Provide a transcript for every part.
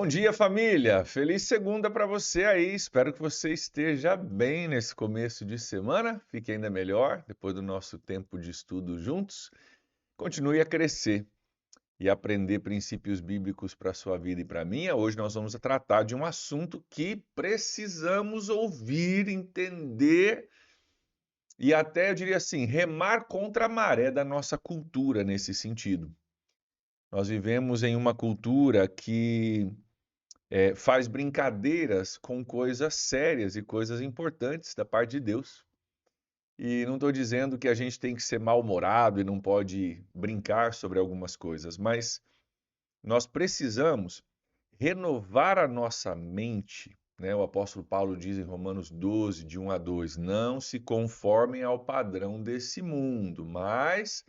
Bom dia, família! Feliz segunda para você aí. Espero que você esteja bem nesse começo de semana. Fique ainda melhor depois do nosso tempo de estudo juntos. Continue a crescer e aprender princípios bíblicos para a sua vida e para a minha. Hoje nós vamos tratar de um assunto que precisamos ouvir, entender e até, eu diria assim, remar contra a maré da nossa cultura nesse sentido. Nós vivemos em uma cultura que faz brincadeiras com coisas sérias e coisas importantes da parte de Deus. E não estou dizendo que a gente tem que ser mal-humorado e não pode brincar sobre algumas coisas, mas nós precisamos renovar a nossa mente, né? O apóstolo Paulo diz em Romanos 12, de 1 a 2, não se conformem ao padrão desse mundo, mas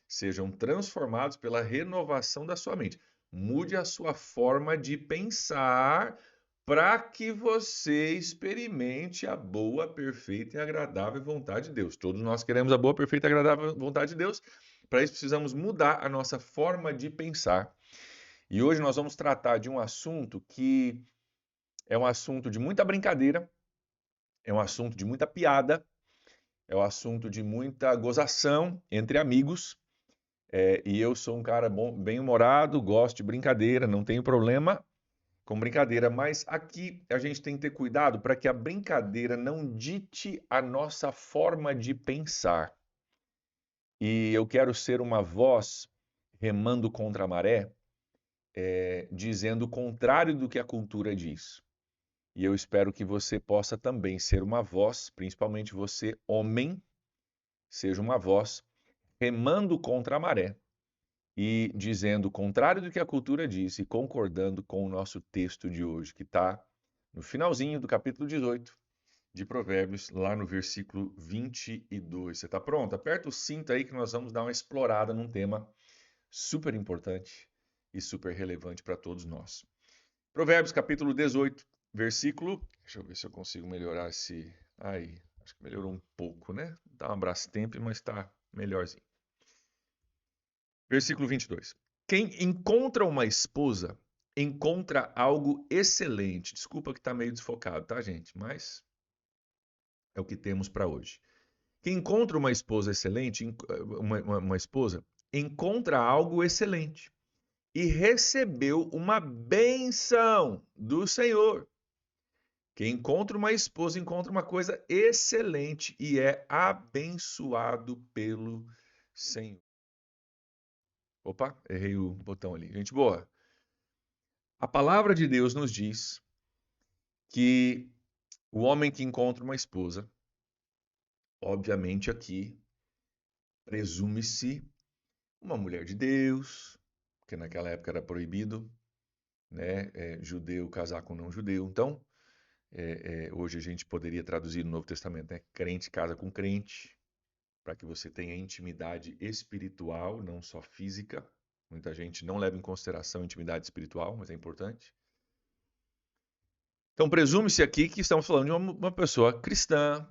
sejam transformados pela renovação da sua mente. Mude a sua forma de pensar para que você experimente a boa, perfeita e agradável vontade de Deus. Todos nós queremos a boa, perfeita e agradável vontade de Deus. Para isso precisamos mudar a nossa forma de pensar. E hoje nós vamos tratar de um assunto que é um assunto de muita brincadeira, é um assunto de muita piada, é um assunto de muita gozação entre amigos. E eu sou um cara bem-humorado, gosto de brincadeira, não tenho problema com brincadeira, mas aqui a gente tem que ter cuidado para que a brincadeira não dite a nossa forma de pensar. E eu quero ser uma voz remando contra a maré, dizendo o contrário do que a cultura diz. E eu espero que você possa também ser uma voz, principalmente você, homem, seja uma voz remando contra a maré e dizendo o contrário do que a cultura diz e concordando com o nosso texto de hoje, que está no finalzinho do capítulo 18 de Provérbios, lá no versículo 22. Você está pronto? Aperta o cinto aí que nós vamos dar uma explorada num tema super importante e super relevante para todos nós. Provérbios, capítulo 18, versículo... Deixa eu ver se eu consigo melhorar esse... Aí, acho que melhorou um pouco, né? Dá um abraço tempo, mas está melhorzinho. Versículo 22. Quem encontra uma esposa, encontra algo excelente. Desculpa que está meio desfocado, tá, gente? Mas é o que temos para hoje. Quem encontra uma esposa excelente, uma esposa, encontra algo excelente e recebeu uma bênção do Senhor. Quem encontra uma esposa, encontra uma coisa excelente e é abençoado pelo Senhor. Opa, errei o botão ali. Gente boa. A palavra de Deus nos diz que o homem que encontra uma esposa, obviamente aqui presume-se uma mulher de Deus, porque naquela época era proibido, né, judeu casar com não judeu. Então, hoje a gente poderia traduzir no Novo Testamento, né, crente casa com crente, para que você tenha intimidade espiritual, não só física. Muita gente não leva em consideração a intimidade espiritual, mas é importante. Então, presume-se aqui que estamos falando de uma pessoa cristã,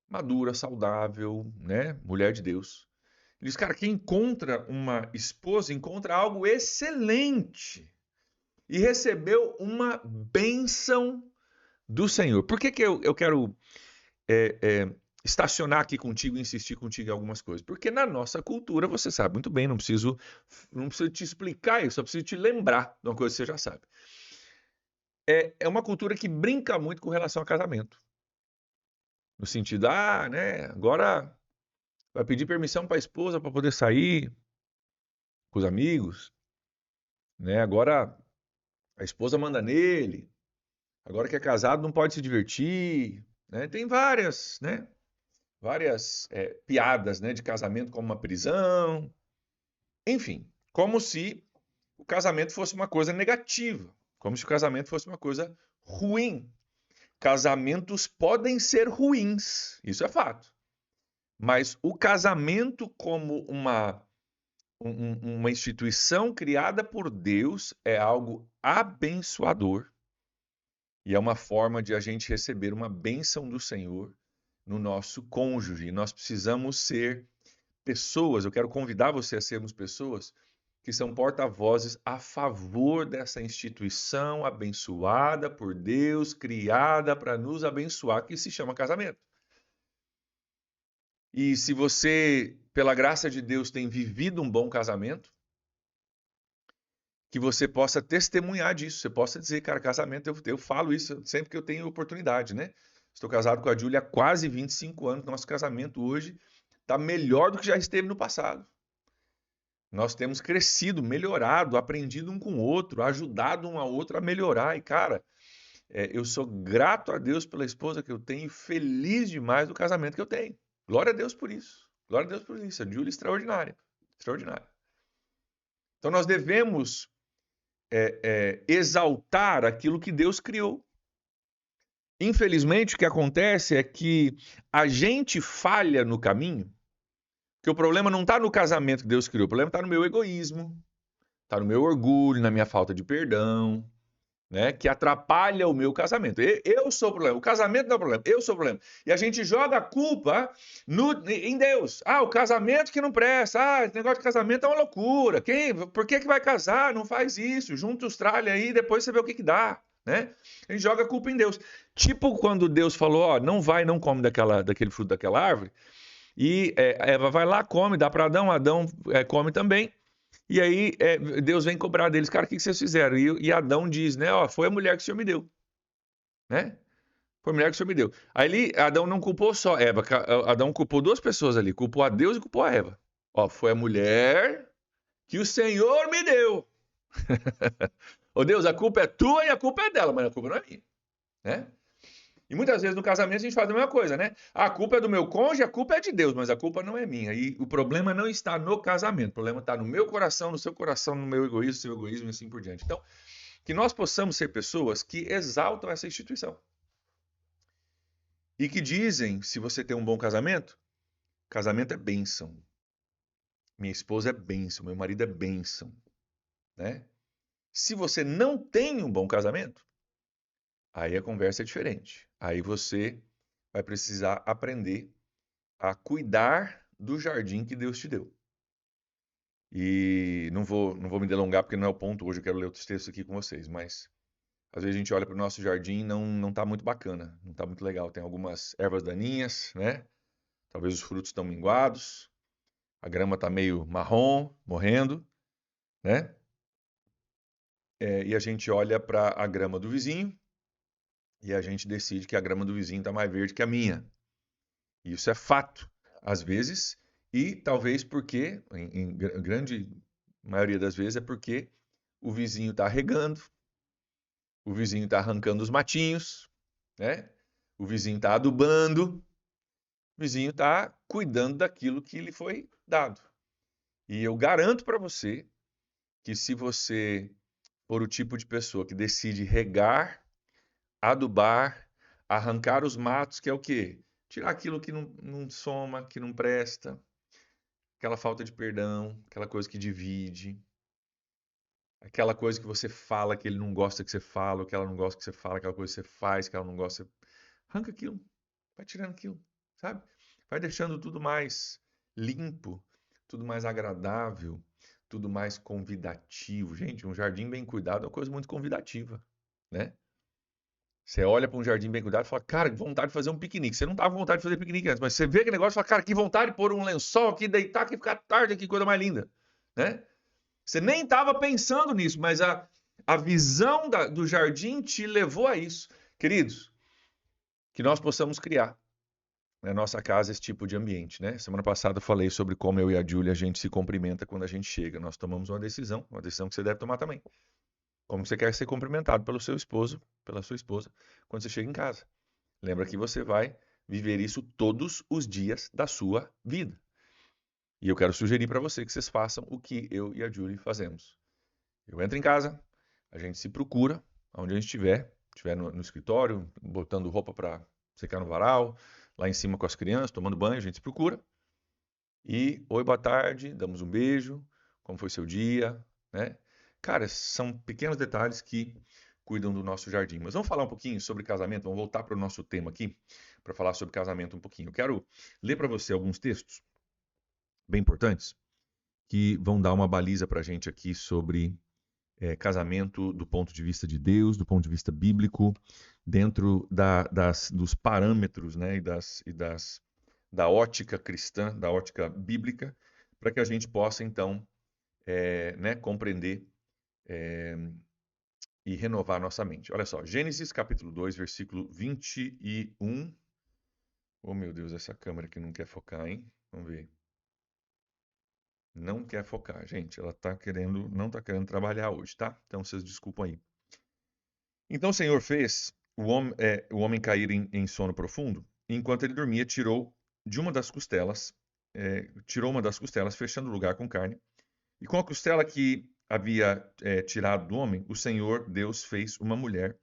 madura, saudável, né? Mulher de Deus. Ele diz, cara, quem encontra uma esposa, encontra algo excelente e recebeu uma bênção do Senhor. Por que eu quero estacionar aqui contigo e insistir contigo em algumas coisas? Porque na nossa cultura, você sabe muito bem, não preciso te explicar isso, só preciso te lembrar de uma coisa que você já sabe. É uma cultura que brinca muito com relação a casamento. No sentido, né, agora vai pedir permissão para a esposa para poder sair com os amigos, né? Agora a esposa manda nele. Agora que é casado não pode se divertir, né? Tem várias, né? Várias piadas, né, de casamento como uma prisão. Enfim, como se o casamento fosse uma coisa negativa, como se o casamento fosse uma coisa ruim. Casamentos podem ser ruins, isso é fato. Mas o casamento como uma instituição criada por Deus é algo abençoador e é uma forma de a gente receber uma bênção do Senhor no nosso cônjuge. Nós precisamos ser pessoas, eu quero convidar você a sermos pessoas que são porta-vozes a favor dessa instituição abençoada por Deus, criada para nos abençoar, que se chama casamento. E se você, pela graça de Deus, tem vivido um bom casamento, que você possa testemunhar disso. Você possa dizer, cara, casamento, eu falo isso sempre que eu tenho oportunidade, né? Estou casado com a Júlia há quase 25 anos. Nosso casamento hoje está melhor do que já esteve no passado. Nós temos crescido, melhorado, aprendido um com o outro, ajudado um ao outro a melhorar. E, cara, eu sou grato a Deus pela esposa que eu tenho e feliz demais do casamento que eu tenho. Glória a Deus por isso. Glória a Deus por isso. A Júlia é extraordinária. Extraordinária. Então, nós devemos exaltar aquilo que Deus criou. Infelizmente, o que acontece é que a gente falha no caminho, que o problema não está no casamento que Deus criou, o problema está no meu egoísmo, está no meu orgulho, na minha falta de perdão, né, que atrapalha o meu casamento. Eu sou o problema, o casamento não é o problema, eu sou o problema. E a gente joga a culpa em Deus. O casamento que não presta, esse negócio de casamento é uma loucura. Por que vai casar? Não faz isso, junta os tralhas aí, depois você vê o que dá. Né? A gente joga a culpa em Deus. Tipo quando Deus falou, não come daquele fruto daquela árvore, e Eva vai lá, come, dá para Adão, Adão come também. E aí Deus vem cobrar deles, cara, o que vocês fizeram? E Adão diz, né, foi a mulher que o Senhor me deu, né? Foi a mulher que o Senhor me deu. Aí Adão não culpou só Eva, Adão culpou duas pessoas ali, culpou a Deus e culpou a Eva. Foi a mulher que o Senhor me deu. Deus, a culpa é tua e a culpa é dela, mas a culpa não é minha, né? E muitas vezes no casamento a gente faz a mesma coisa, né? A culpa é do meu cônjuge, a culpa é de Deus, mas a culpa não é minha. E o problema não está no casamento, o problema está no meu coração, no seu coração, no meu egoísmo, no seu egoísmo e assim por diante. Então, que nós possamos ser pessoas que exaltam essa instituição. E que dizem, se você tem um bom casamento é bênção. Minha esposa é bênção, meu marido é bênção, né? Se você não tem um bom casamento, aí a conversa é diferente. Aí você vai precisar aprender a cuidar do jardim que Deus te deu. E não vou me delongar porque não é o ponto hoje, eu quero ler outros textos aqui com vocês, mas às vezes a gente olha para o nosso jardim e não está muito bacana, não está muito legal. Tem algumas ervas daninhas, né? Talvez os frutos estão minguados, a grama está meio marrom, morrendo, né? E a gente olha para a grama do vizinho e a gente decide que a grama do vizinho está mais verde que a minha. E isso é fato, às vezes, e talvez porque, em grande maioria das vezes, é porque o vizinho está regando, o vizinho está arrancando os matinhos, né? O vizinho está adubando, o vizinho está cuidando daquilo que lhe foi dado. E eu garanto para você que se você for o tipo de pessoa que decide regar, adubar, arrancar os matos, que é o quê? Tirar aquilo que não soma, que não presta, aquela falta de perdão, aquela coisa que divide, aquela coisa que você fala que ele não gosta que você fala, ou que ela não gosta que você fala, aquela coisa que você faz que ela não gosta. Arranca aquilo, vai tirando aquilo, sabe? Vai deixando tudo mais limpo, tudo mais agradável, tudo mais convidativo. Gente, um jardim bem cuidado é uma coisa muito convidativa, né? Você olha para um jardim bem cuidado e fala, cara, que vontade de fazer um piquenique. Você não estava com vontade de fazer piquenique antes, mas você vê aquele negócio e fala, cara, que vontade de pôr um lençol aqui, deitar aqui, ficar tarde aqui, coisa mais linda, né? Você nem estava pensando nisso, mas a visão do jardim te levou a isso. Queridos, que nós possamos criar na nossa casa esse tipo de ambiente, né? Semana passada eu falei sobre como eu e a Júlia, a gente se cumprimenta quando a gente chega. Nós tomamos uma decisão que você deve tomar também. Como você quer ser cumprimentado pelo seu esposo, pela sua esposa, quando você chega em casa. Lembra que você vai viver isso todos os dias da sua vida. E eu quero sugerir para você que vocês façam o que eu e a Julie fazemos. Eu entro em casa, a gente se procura, onde a gente estiver no escritório, botando roupa para secar no varal, lá em cima com as crianças, tomando banho, a gente se procura. E, oi, boa tarde, damos um beijo, como foi seu dia, né? Cara, são pequenos detalhes que cuidam do nosso jardim. Mas vamos falar um pouquinho sobre casamento, vamos voltar para o nosso tema aqui, para falar sobre casamento um pouquinho. Eu quero ler para você alguns textos bem importantes, que vão dar uma baliza para a gente aqui sobre casamento do ponto de vista de Deus, do ponto de vista bíblico, dentro dos parâmetros, né, da ótica cristã, da ótica bíblica, para que a gente possa, então, né, compreender e renovar nossa mente. Olha só, Gênesis capítulo 2, versículo 21. Oh, meu Deus, essa câmera aqui não quer focar, hein? Vamos ver. Não quer focar, gente. Ela não está querendo trabalhar hoje, tá? Então, vocês desculpam aí. Então, o Senhor fez o homem cair em sono profundo. E enquanto ele dormia, tirou uma das costelas, fechando o lugar com carne. E com a costela que havia tirado do homem, o Senhor Deus fez uma mulher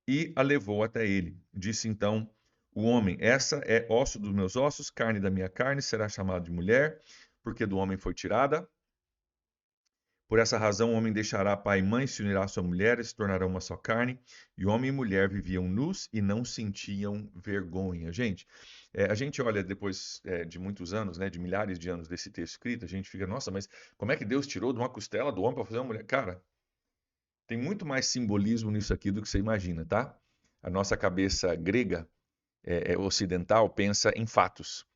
e a levou até ele. Disse então o homem: essa é osso dos meus ossos, carne da minha carne, será chamada de mulher, porque do homem foi tirada. Por essa razão, o homem deixará pai e mãe, se unirá à sua mulher, e se tornarão uma só carne. E homem e mulher viviam nus e não sentiam vergonha. Gente, a gente olha depois de muitos anos, né, de milhares de anos desse texto escrito, a gente fica, nossa, mas como é que Deus tirou de uma costela do homem para fazer uma mulher? Cara, tem muito mais simbolismo nisso aqui do que você imagina, tá? A nossa cabeça grega, ocidental, pensa em fatos.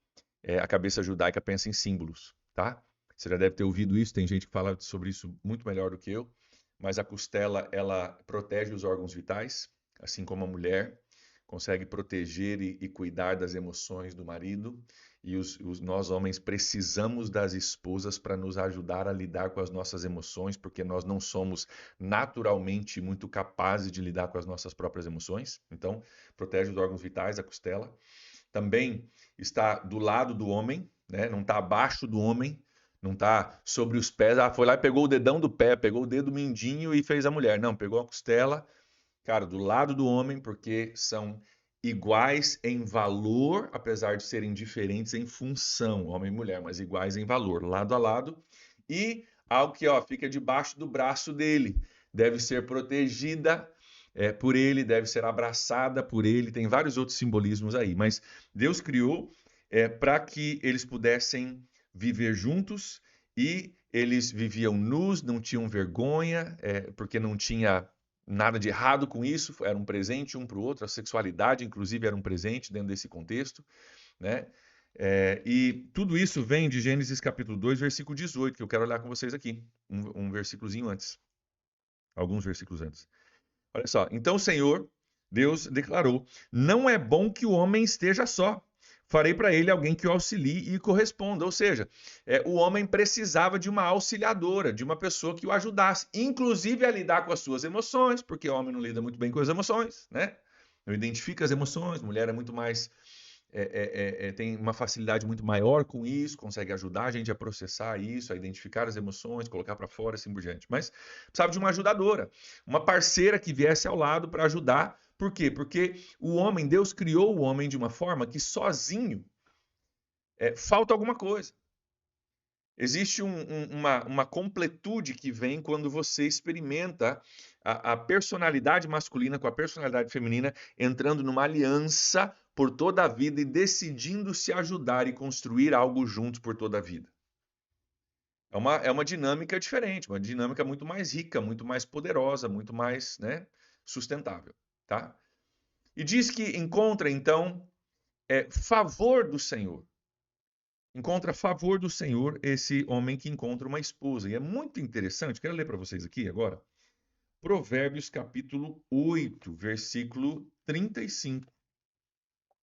A cabeça judaica pensa em símbolos, tá? Você já deve ter ouvido isso, tem gente que fala sobre isso muito melhor do que eu, mas a costela, ela protege os órgãos vitais, assim como a mulher consegue proteger e cuidar das emoções do marido, e nós homens precisamos das esposas para nos ajudar a lidar com as nossas emoções, porque nós não somos naturalmente muito capazes de lidar com as nossas próprias emoções. Então, protege os órgãos vitais, a costela. Também está do lado do homem, né? Não está abaixo do homem, não está sobre os pés. Foi lá e pegou o dedão do pé, pegou o dedo mindinho e fez a mulher. Não, pegou a costela, cara, do lado do homem, porque são iguais em valor, apesar de serem diferentes em função, homem e mulher, mas iguais em valor, lado a lado. E algo que fica debaixo do braço dele, deve ser protegida por ele, deve ser abraçada por ele, tem vários outros simbolismos aí, mas Deus criou para que eles pudessem viver juntos e eles viviam nus, não tinham vergonha, porque não tinha nada de errado com isso, era um presente um para o outro, a sexualidade, inclusive, era um presente dentro desse contexto, né? E tudo isso vem de Gênesis capítulo 2, versículo 18, que eu quero olhar com vocês aqui, um versículozinho antes, alguns versículos antes. Olha só, então o Senhor, Deus, declarou: não é bom que o homem esteja só. Farei para ele alguém que o auxilie e corresponda. Ou seja, o homem precisava de uma auxiliadora, de uma pessoa que o ajudasse, inclusive a lidar com as suas emoções, porque o homem não lida muito bem com as emoções, né? Não identifica as emoções, mulher é muito mais tem uma facilidade muito maior com isso, consegue ajudar a gente a processar isso, a identificar as emoções, colocar para fora, assim por diante. Mas precisava de uma ajudadora, uma parceira que viesse ao lado para ajudar. Por quê? Porque o homem, Deus criou o homem de uma forma que sozinho falta alguma coisa. Existe uma completude que vem quando você experimenta a personalidade masculina com a personalidade feminina entrando numa aliança por toda a vida e decidindo se ajudar e construir algo juntos por toda a vida. É uma dinâmica diferente, uma dinâmica muito mais rica, muito mais poderosa, muito mais, né, sustentável, tá? E diz que encontra, então, favor do Senhor. Encontra favor do Senhor esse homem que encontra uma esposa. E é muito interessante, quero ler para vocês aqui agora, Provérbios capítulo 8, versículo 35.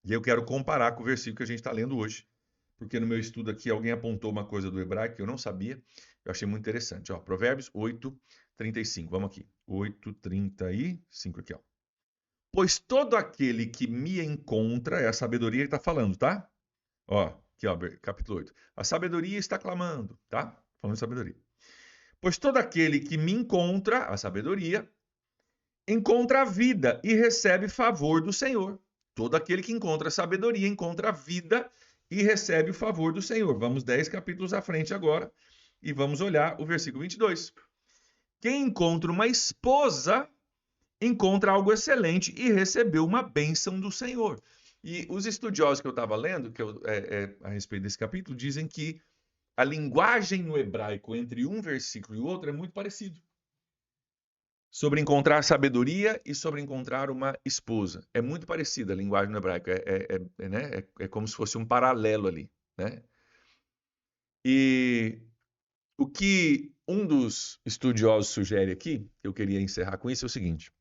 E eu quero comparar com o versículo que a gente está lendo hoje, porque no meu estudo aqui alguém apontou uma coisa do hebraico que eu não sabia, eu achei muito interessante. Ó, Provérbios 8, 35, vamos aqui. 8, 35 aqui, ó. Pois todo aquele que me encontra, é a sabedoria que está falando, tá? Ó, aqui, ó, capítulo 8. A sabedoria está clamando, tá? Falando de sabedoria. Pois todo aquele que me encontra, a sabedoria, encontra a vida e recebe favor do Senhor. Todo aquele que encontra a sabedoria encontra a vida e recebe o favor do Senhor. Vamos 10 capítulos à frente agora e vamos olhar o versículo 22. Quem encontra uma esposa encontra algo excelente e recebeu uma bênção do Senhor. E os estudiosos que eu estava lendo, a respeito desse capítulo, dizem que a linguagem no hebraico entre um versículo e o outro é muito parecido. Sobre encontrar sabedoria e sobre encontrar uma esposa. É muito parecida a linguagem no hebraico. Né? É como se fosse um paralelo ali, né? E o que um dos estudiosos sugere aqui, que eu queria encerrar com isso, é o seguinte: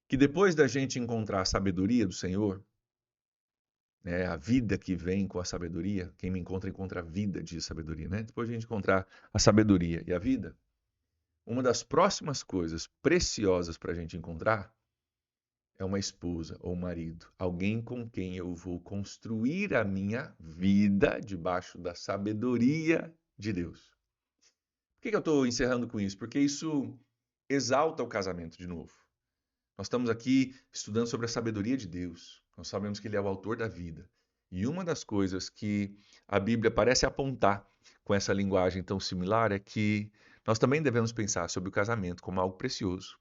que depois da gente encontrar a sabedoria do Senhor, né, a vida que vem com a sabedoria, quem me encontra, encontra a vida, diz a sabedoria, né? Depois de a gente encontrar a sabedoria e a vida, uma das próximas coisas preciosas para a gente encontrar é uma esposa ou um marido, alguém com quem eu vou construir a minha vida debaixo da sabedoria de Deus. Por que eu estou encerrando com isso? Porque isso exalta o casamento de novo. Nós estamos aqui estudando sobre a sabedoria de Deus. Nós sabemos que Ele é o autor da vida. E uma das coisas que a Bíblia parece apontar com essa linguagem tão similar é que nós também devemos pensar sobre o casamento como algo precioso,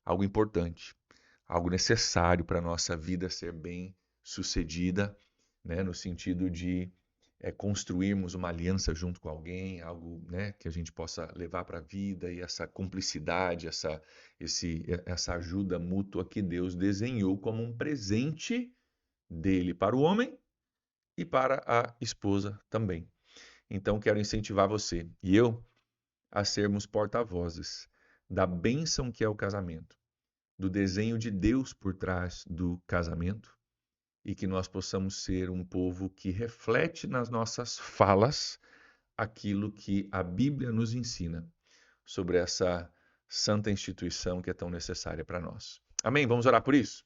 algo importante, algo necessário para a nossa vida ser bem sucedida, né, no sentido de construirmos uma aliança junto com alguém, algo, né, que a gente possa levar para a vida, e essa cumplicidade, essa ajuda mútua que Deus desenhou como um presente dele para o homem e para a esposa também. Então, quero incentivar você e eu a sermos porta-vozes da bênção que é o casamento, do desenho de Deus por trás do casamento, e que nós possamos ser um povo que reflete nas nossas falas aquilo que a Bíblia nos ensina sobre essa santa instituição que é tão necessária para nós. Amém? Vamos orar por isso?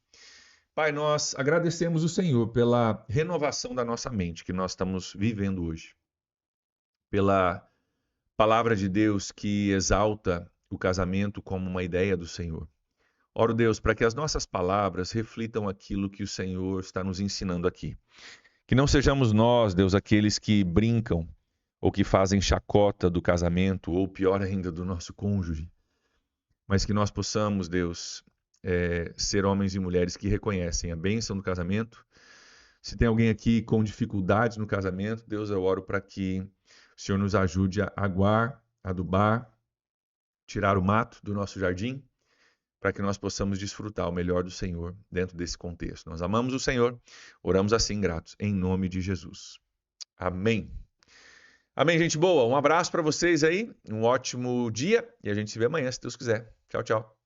Pai, nós agradecemos o Senhor pela renovação da nossa mente que nós estamos vivendo hoje, pela palavra de Deus que exalta o casamento como uma ideia do Senhor. Oro, Deus, para que as nossas palavras reflitam aquilo que o Senhor está nos ensinando aqui. Que não sejamos nós, Deus, aqueles que brincam ou que fazem chacota do casamento, ou pior ainda, do nosso cônjuge, mas que nós possamos, Deus, ser homens e mulheres que reconhecem a bênção do casamento. Se tem alguém aqui com dificuldades no casamento, Deus, eu oro para que o Senhor nos ajude a aguar, adubar, tirar o mato do nosso jardim, para que nós possamos desfrutar o melhor do Senhor dentro desse contexto. Nós amamos o Senhor, oramos assim gratos, em nome de Jesus. Amém. Amém, gente boa. Um abraço para vocês aí, um ótimo dia e a gente se vê amanhã, se Deus quiser. Tchau, tchau.